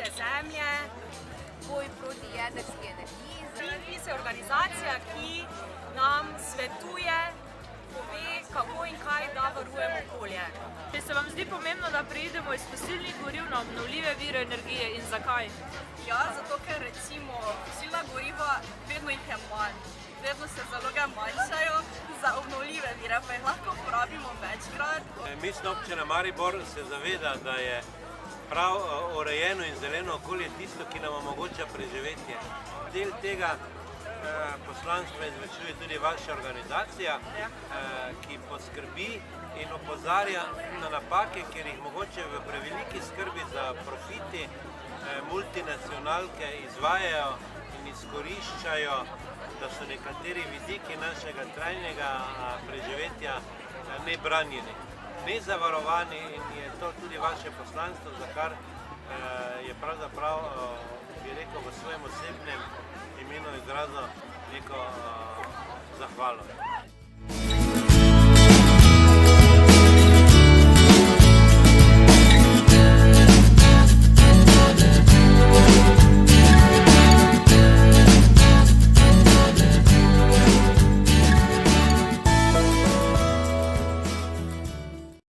čiste zemlje. Boj proti jedrski energiji. Greenpeace je organizacija, ki nam svetuje, pove, kako in kaj, da varujemo okolje. Če se vam zdi pomembno, da preidemo iz fosilnih goriv na obnovljive vire energije in zakaj? Ja, zato ker recimo fosilna goriva, vedno jih je manj. Vedno se zaloge manjšajo, za obnovljive vire pa jih lahko uporabimo večkrat. Mestna občina Maribor se zaveda, da je prav urejeno in zeleno okolje tisto, ki nam omogoča preživetje. Del tega poslanstva izvršuje tudi vaša organizacija, ki poskrbi in opozarja na napake, ker jih mogoče v preveliki skrbi za profiti multinacionalke izvajajo in izkoriščajo, da so nekateri vidiki našega trajnega preživetja nebranjeni, nezavarovani, in je to tudi vaše poslanstvo, za kar je pravzaprav, bi rekel, v svojem osebnem imenu izrazil neko zahvalo.